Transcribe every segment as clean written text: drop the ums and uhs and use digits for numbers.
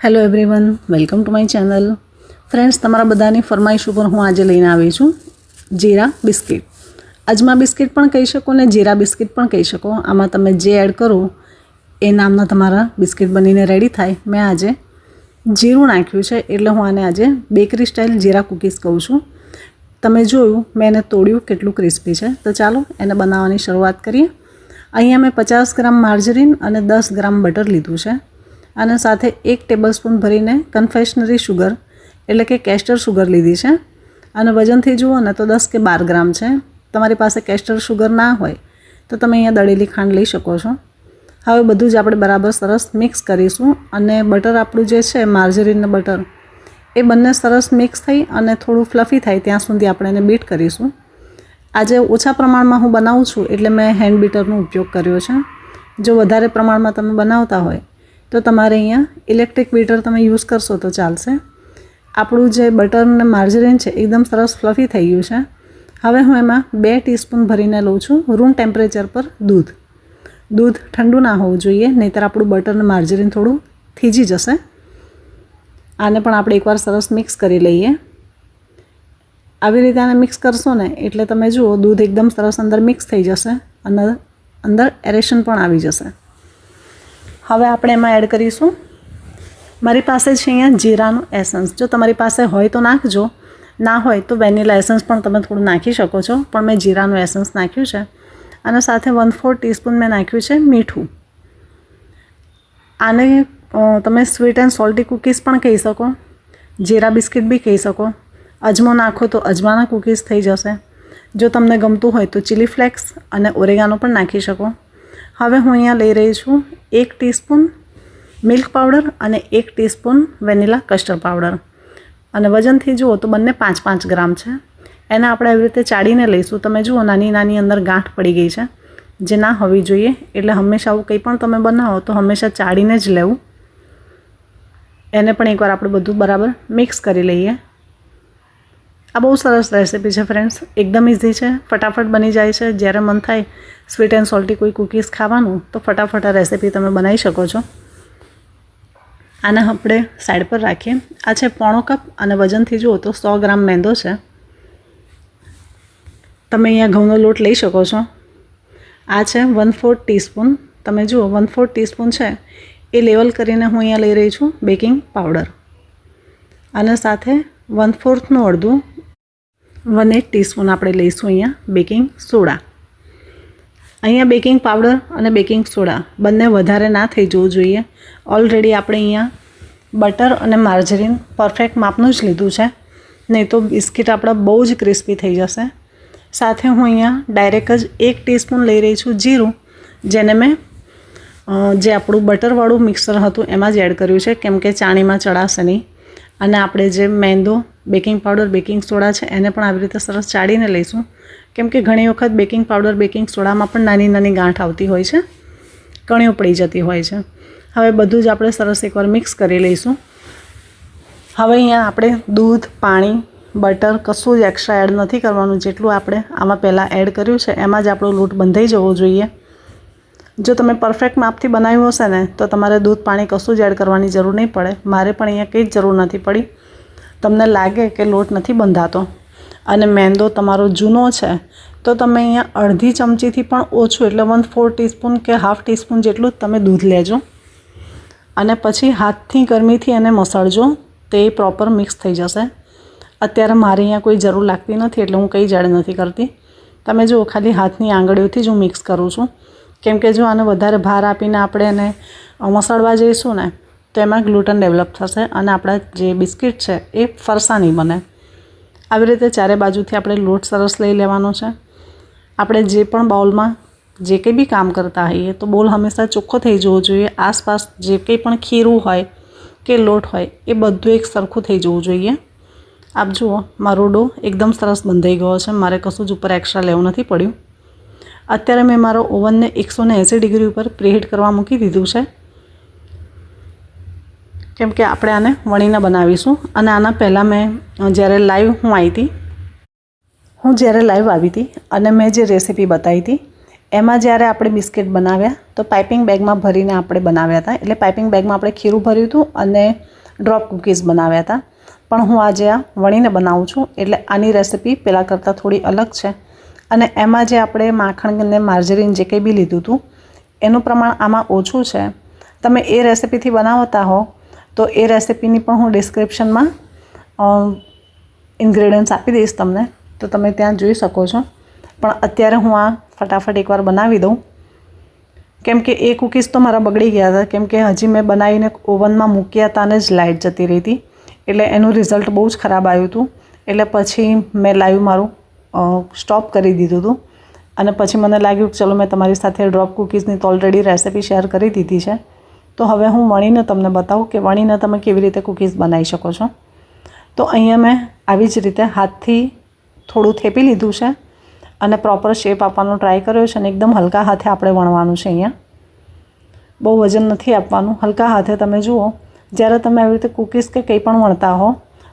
Hello everyone, welcome to my channel. Friends, તમારા બધાની ફરમાઈશ ઉપર હું આજે લઈને આવી છું જીરા બિસ્કિટ. અજમા બિસ્કિટ પણ કહી શકો ને જીરા બિસ્કિટ પણ કહી શકો. આમાં તમે જે એડ કરો એ નામના તમારા બિસ્કિટ બનીને રેડી થાય. મેં આજે જીરું નાખ્યું છે એટલે હું આને આજે બેકરી સ્ટાઇલ જીરા કૂકીઝ કહું છું. તમે જોયું મેં એને તોડ્યું કેટલું ક્રિસ્પી છે. તો ચાલો એને બનાવવાની શરૂઆત કરીએ. અહીંયા મેં 50 ગ્રામ માર્જરીન અને 10 ગ્રામ બટર લીધું છે. અને સાથે 1 ટેબલસ્પૂન ભરીને કન્ફેક્શનરી શુગર એટલે કે કેસ્ટર શુગર લીધી છે. અને વજનથી જુઓ ને તો 10 કે 12 ગ્રામ છે. તમારી પાસે કેસ્ટર શુગર ના હોય તો તમે અહીંયા દળેલી ખાંડ લઈ શકો છો. હવે બધું જ આપણે બરાબર સરસ મિક્સ કરીશું. અને બટર આપણું જે છે માર્જરીન બટર એ બંને સરસ મિક્સ થઈ અને થોડું ફ્લફી થાય ત્યાં સુધી આપણે એને બીટ કરીશું. આજે ઓછા પ્રમાણમાં હું બનાવું છું એટલે મેં હેન્ડ બીટરનો ઉપયોગ કર્યો છે. જો વધારે પ્રમાણમાં તમે બનાવતા હોય તો તમારે અહીંયા ઇલેક્ટ્રિક બીટર તમે યુઝ કરશો તો ચાલશે. આપણું જે બટર અને માર્જરીન છે એકદમ સરસ ફ્લફી થઈ ગયું છે. હવે હું એમાં 2 ટીસ્પૂન ભરીને લઉં છું રૂમ ટેમ્પરેચર પર દૂધ. દૂધ ઠંડુ ના હોવું જોઈએ, નહીંતર આપણું બટર અને માર્જરીન થોડું થીજી જશે. આને પણ આપણે એકવાર સરસ મિક્સ કરી લઈએ. આવી રીતે આને મિક્સ કરશો ને એટલે તમે જુઓ દૂધ એકદમ સરસ અંદર મિક્સ થઈ જશે અને અંદર એરેશન પણ આવી જશે. હવે આપણે એમાં એડ કરીશું, મારી પાસે છે અહીંયા જીરાનું એસન્સ. જો તમારી પાસે હોય તો નાખજો, ના હોય તો વેનીલા એસન્સ પણ તમે થોડું નાખી શકો છો. પણ મેં જીરાનું એસન્સ નાખ્યું છે. અને સાથે 1/4 ટીસ્પૂન મેં નાખ્યું છે મીઠું. આને તમે સ્વીટ એન્ડ સોલ્ટી કૂકીઝ પણ કહી શકો, જીરા બિસ્કિટ બી કહી શકો. અજમો નાખો તો અજમાના કૂકીઝ થઈ જશે. જો તમને ગમતું હોય તો ચીલી ફ્લેક્સ અને ઓરેગાનો પણ નાખી શકો. હવે હું અહીંયા લઈ રહી છું 1 ટીસ્પૂન મિલ્ક પાવડર અને 1 ટીસ્પૂન વેનીલા કસ્ટર્ડ પાવડર. અને વજનથી જુઓ તો બંને 5-5 ગ્રામ છે. એને આપણે આવી રીતે ચાળીને લઈશું. તમે જુઓ નાની નાની અંદર ગાંઠ પડી ગઈ છે, જે ના હોવી જોઈએ. એટલે હંમેશા આવું કંઈ પણ તમે બનાવો તો હંમેશા ચાળીને જ લેવું. એને પણ એકવાર આપણે બધું બરાબર મિક્સ કરી લઈએ. આ બહુ સરસ રેસીપી છે ફ્રેન્ડ્સ, એકદમ ઇઝી છે, ફટાફટ બની જાય છે. જ્યારે મન થાય સ્વીટ એન્ડ સોલ્ટી કોઈ કૂકીઝ ખાવાનું તો ફટાફટ આ રેસીપી તમે બનાવી શકો છો. આને આપણે સાઈડ પર રાખીએ. આ છે 1/4 કપ અને વજનથી જુઓ તો 100 ગ્રામ મેંદો છે. તમે અહીંયા ઘઉંનો લોટ લઈ શકો છો. આ છે 1/4 ટીસ્પૂન. તમે જુઓ 1/4 ટીસ્પૂન છે એ લેવલ કરીને હું અહીંયા લઈ રહી છું બેકિંગ પાવડર. અને સાથે 1/4નું અડધું 1/8 ટીસ્પૂન આપણે લઈશું અહીંયા બેકિંગ સોડા. અહીંયા બેકિંગ પાવડર અને બેકિંગ સોડા બંને વધારે ના થઈ જવું જોઈએ. ઓલરેડી આપણે અહીંયા બટર અને માર્જરીન પરફેક્ટ માપનું જ લીધું છે, નહીં તો બિસ્કિટ આપણા બહુ જ ક્રિસ્પી થઈ જશે. સાથે હું અહીંયા ડાયરેક્ટ જ 1 ટીસ્પૂન લઈ રહી છું જીરું, જેને મેં જે આપણું બટરવાળું મિક્સર હતું એમાં જ એડ કર્યું છે, કેમ કે ચાણીમાં ચડાશે નહીં. અને આપણે જે મેંદો, બેકિંગ પાવડર, બેકિંગ સોડા છે એને પણ આવી રીતે સરસ ચાળીને લઈશું, કેમ કે ઘણી વખત બેકિંગ પાવડર, બેકિંગ સોડામાં પણ નાની નાની ગાંઠ આવતી હોય છે, કણીઓ પડી જતી હોય છે. હવે બધું જ આપણે સરસ એકવાર મિક્સ કરી લઈશું. હવે અહીંયા આપણે દૂધ, પાણી, બટર કશું જ એક્સ્ટ્રા એડ નથી કરવાનું. જેટલું આપણે આમાં પહેલાં એડ કર્યું છે એમાં જ આપણો લોટ બંધાઈ જવો જોઈએ. જો તમે પરફેક્ટ માપથી બનાવ્યું હશે ને તો તમારે દૂધ, પાણી કશું જ એડ કરવાની જરૂર નહીં પડે. મારે પણ અહીંયા કંઈ જ જરૂર નથી પડી. તમને લાગે કે લોટ નથી બંધાતો અને મેંદો તમારો જૂનો છે તો તમે અહીંયા અડધી ચમચીથી પણ ઓછું એટલે 1/4 ટીસ્પૂન કે ½ ટીસ્પૂન જેટલું જ તમે દૂધ લેજો. અને પછી હાથથી ગરમીથી એને મસળજો, તે પ્રોપર મિક્સ થઈ જશે. અત્યારે મારે અહીંયા કોઈ જરૂર લાગતી નથી એટલે હું કંઈ જ એડ નથી કરતી. તમે જુઓ ખાલી હાથની આંગળીઓથી જ હું મિક્સ કરું છું, કેમ કે જો આને વધારે ભાર આપીને આપણે એને મસળવા જઈશું ને તો એમાં ગ્લુટન ડેવલપ થશે અને આપણા જે બિસ્કિટ છે એ ફરસા નહીં બને. આવી રીતે ચારે બાજુથી આપણે લોટ સરસ લઈ લેવાનો છે. આપણે જે પણ બાઉલમાં જે કંઈ બી કામ કરતા હોઈએ તો બોલ હંમેશા ચોખ્ખો થઈ જવો જોઈએ. આસપાસ જે કંઈ પણ ખીરું હોય કે લોટ હોય એ બધું એક સરખું થઈ જવું જોઈએ. આપ જુઓ મારો ડો એકદમ સરસ બંધાઈ ગયો છે. મારે કશું જ ઉપર એક્સ્ટ્રા લેવું નથી પડ્યું. અત્યારે મેં મારો ઓવનને 180 ડિગ્રી ઉપર પ્રીહીટ કરવા મૂકી દીધું છે, કેમ કે આપણે આને વણીને બનાવીશું. અને આના પહેલાં મેં જ્યારે લાઈવ આવી હતી અને મેં જે રેસીપી બતાવી હતી એમાં જ્યારે આપણે બિસ્કિટ બનાવ્યા તો પાઇપિંગ બેગમાં ભરીને આપણે બનાવ્યા હતા. એટલે પાઇપિંગ બેગમાં આપણે ખીરું ભર્યું હતું અને ડ્રોપ કૂકીઝ બનાવ્યા હતા. પણ હું આજે આ વણીને બનાવું છું, એટલે આની રેસિપી પહેલાં કરતાં થોડી અલગ છે. અને એમાં જે આપણે માખણ અને માર્જરીન જે કંઈ બી લીધું હતું એનું પ્રમાણ આમાં ઓછું છે. તમે એ રેસિપીથી બનાવતા હો તો એ રેસિપીની પણ હું ડિસ્ક્રિપ્શનમાં ઇન્ગ્રેડિયન્ટ્સ આપી દઈશ તમને, તો તમે ત્યાં જોઈ શકો છો. પણ અત્યારે હું આ ફટાફટ એકવાર બનાવી દઉં, કેમ કે એ કૂકીઝ તો મારા બગડી ગયા હતા, કેમ કે હજી મેં બનાવીને ઓવનમાં મૂક્યા હતા અને જ લાઇટ જતી રહી હતી. એટલે એનું રિઝલ્ટ બહુ જ ખરાબ આવ્યું હતું. એટલે પછી મેં લાઈવ મારું સ્ટોપ કરી દીધું હતું. અને પછી મને લાગ્યું કે ચલો મેં તમારી સાથે ડ્રોપ કૂકીઝની તો ઓલરેડી રેસિપી શેર કરી દીધી છે, તો હવે હું વણીને તમને બતાવું કે વણીને તમે કેવી રીતે કૂકીઝ બનાવી શકો છો. તો અહીંયા મેં આવી જ રીતે હાથથી થોડું થેપી લીધું છે અને પ્રોપર શેપ આપવાનો ટ્રાય કર્યો છે. અને એકદમ હલકા હાથે આપણે વણવાનું છે. અહીંયા બહુ વજન નથી આપવાનું, હલકા હાથે. તમે જુઓ, જ્યારે તમે આવી રીતે કૂકીઝ કે કંઈ પણ વણતા હો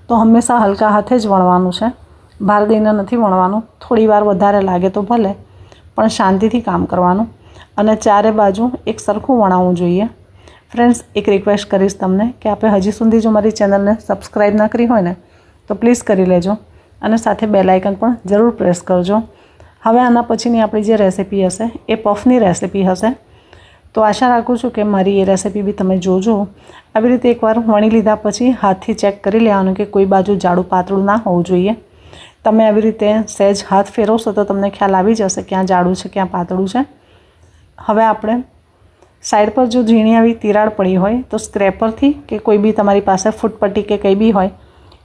તો હંમેશા હલકા હાથે જ વણવાનું છે, ભાર દઈને નથી વણવાનું. થોડી વાર વધારે લાગે તો ભલે, પણ શાંતિથી કામ કરવાનું અને ચારે બાજુ એક સરખું વણાવવું જોઈએ. ફ્રેન્ડ્સ, એક રિક્વેસ્ટ કરીશ તમને કે આપણે હજી સુધી જો મારી ચેનલને સબસ્ક્રાઈબ ના કરી હોય ને તો પ્લીઝ કરી લેજો અને સાથે બેલ આઇકન પણ જરૂર પ્રેસ કરજો. હવે આના પછીની આપણી જે રેસિપી હશે એ પફની રેસિપી હશે. તો આશા રાખું છું કે મારી એ રેસિપી બી તમે જોજો. આવી રીતે એકવાર વણી લીધા પછી હાથથી ચેક કરી લેવાનું કે કોઈ બાજુ જાડું પાતળું ના હોવું જોઈએ. તમે આવી રીતે સહેજ હાથ ફેરવશો તો તમને ખ્યાલ આવી જશે ક્યાં જાડું છે ક્યાં પાતળું છે. હવે આપણે સાઈડ પર જો ઝીણી આવી તિરાડ પડી હોય તો સ્ક્રેપરથી કે કોઈ બી તમારી પાસે ફૂટપટ્ટી કે કંઈ બી હોય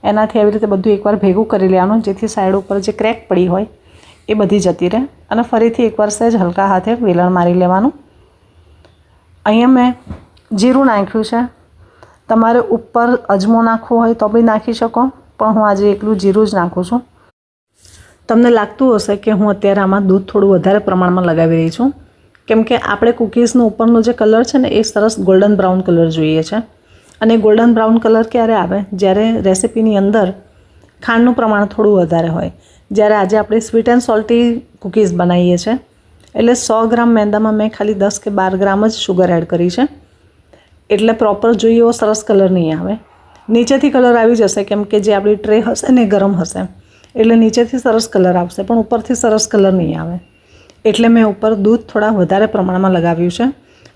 એનાથી આવી રીતે બધું એકવાર ભેગું કરી લેવાનું, જેથી સાઈડ ઉપર જે ક્રેક પડી હોય એ બધી જતી રહે. અને ફરીથી એકવાર સહેજ હલકા હાથે વેલણ મારી લેવાનું. અહીંયા મેં જીરું નાખ્યું છે. તમારે ઉપર અજમો નાખવો હોય તો બી નાખી શકો, પણ હું આજે એકલું જીરું જ નાખું છું. તમને લાગતું હશે કે હું અત્યારે આમાં દૂધ થોડું વધારે પ્રમાણમાં લગાવી રહી છું, કેમ કે આપણે કૂકીઝનો ઉપરનો જે કલર છે ને એ સરસ ગોલ્ડન બ્રાઉન કલર જોઈએ છે. અને ગોલ્ડન બ્રાઉન કલર ક્યારે આવે? જ્યારે રેસિપીની અંદર ખાંડનું પ્રમાણ થોડું વધારે હોય. જ્યારે આજે આપણે સ્વીટ એન્ડ સોલ્ટી કૂકીઝ બનાવીએ છીએ, એટલે 100 ગ્રામ મેંદામાં મેં ખાલી 10 કે 12 ગ્રામ જ શુગર એડ કરી છે. એટલે પ્રોપર જોઈએ એવો સરસ કલર નહીં આવે. નીચેથી કલર આવી જશે, કેમ કે જે આપણી ટ્રે હશે ને ગરમ હશે, એટલે નીચેથી સરસ કલર આવશે, પણ ઉપરથી સરસ કલર નહીં આવે. એટલે મેં ઉપર દૂધ થોડા વધારે પ્રમાણમાં લગાવ્યું છે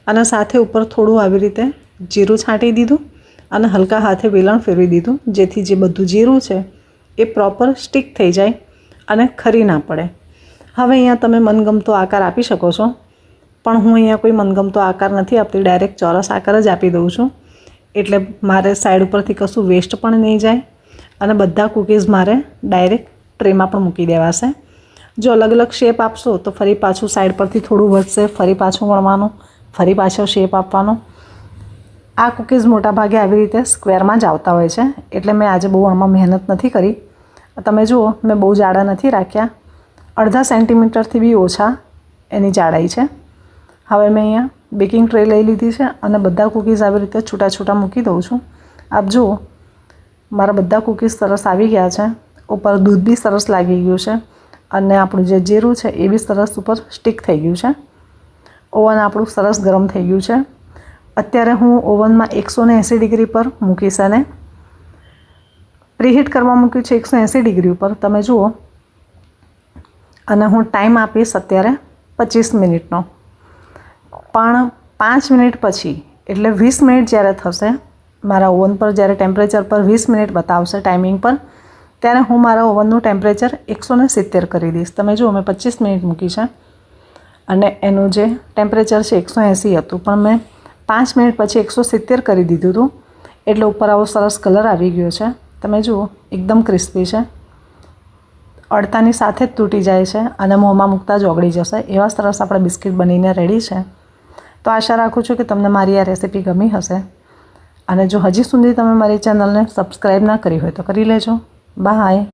અને સાથે ઉપર થોડું આવી રીતે જીરું છાંટી દીધું અને હલકા હાથે વેલણ ફેરવી દીધું, જેથી જે બધું જીરું છે એ પ્રોપર સ્ટીક થઈ જાય અને ખરી ના પડે. હવે અહીંયા તમે મનગમતો આકાર આપી શકો છો, પણ હું અહીંયા કોઈ મનગમતો આકાર નથી આપતી, ડાયરેક્ટ ચોરસ આકાર જ આપી દઉં છું. એટલે મારે સાઈડ ઉપરથી કશું વેસ્ટ પણ નહીં જાય અને બધા કૂકીઝ મારે ડાયરેક્ટ ટ્રેમાં પણ મૂકી દેવાશે. જો અલગ અલગ શેપ આપશો તો ફરી પાછું સાઈડ પરથી થોડું વધશે, ફરી પાછું વણવાનું, ફરી પાછો શેપ આપવાનો. આ કૂકીઝ મોટાભાગે આવી રીતે સ્ક્વેરમાં જ આવતા હોય છે, એટલે મેં આજે બહુ આમાં મહેનત નથી કરી. તમે જુઓ, મેં બહુ જાડા નથી રાખ્યા, અડધા સેન્ટીમીટરથી બી ઓછા એની જાડાઈ છે. હવે મેં અહીંયા બેકિંગ ટ્રે લઈ લીધી છે અને બધા કૂકીઝ આવી રીતે છૂટા છૂટા મૂકી દઉં છું. આપ જુઓ, મારા બધા કૂકીઝ સરસ આવી ગયા છે. ઉપર દૂધ બી સરસ લાગી ગયું છે અને આપણું જે જીરું છે એ બી સરસ ઉપર સ્ટીક થઈ ગયું છે. ઓવન આપણું સરસ ગરમ થઈ ગયું છે. અત્યારે હું ઓવનમાં 180 ડિગ્રી પર મૂકીશ અને પ્રીહીટ કરવા મૂક્યું છે 180 ડિગ્રી ઉપર. તમે જુઓ, અને હું ટાઈમ આપીશ અત્યારે 25 મિનિટનો. પણ 5 મિનિટ પછી, એટલે 20 મિનિટ જ્યારે થશે, મારા ઓવન પર જ્યારે ટેમ્પરેચર પર 20 મિનિટ બતાવશે ટાઈમિંગ પર, ત્યારે હું મારા ઓવનનું ટેમ્પરેચર 170 કરી દઈશ. તમે જુઓ, મેં 25 મિનિટ મૂકી છે અને એનું જે ટેમ્પરેચર છે 180 હતું, પણ મેં 5 મિનિટ પછી 170 કરી દીધું હતું. એટલે ઉપર આવો સરસ કલર આવી ગયો છે. તમે જુઓ, એકદમ ક્રિસ્પી છે, અડતાની સાથે જ તૂટી જાય છે અને મોંમાં મૂકતા જ ઓગળી જશે. એવા સરસ આપણા બિસ્કિટ બનીને રેડી છે. તો આશા રાખું છું કે તમને મારી આ રેસિપી ગમી હશે. અને જો હજી સુધી તમે મારી ચેનલને સબસ્ક્રાઈબ ના કરી હોય તો કરી લેજો. બાય.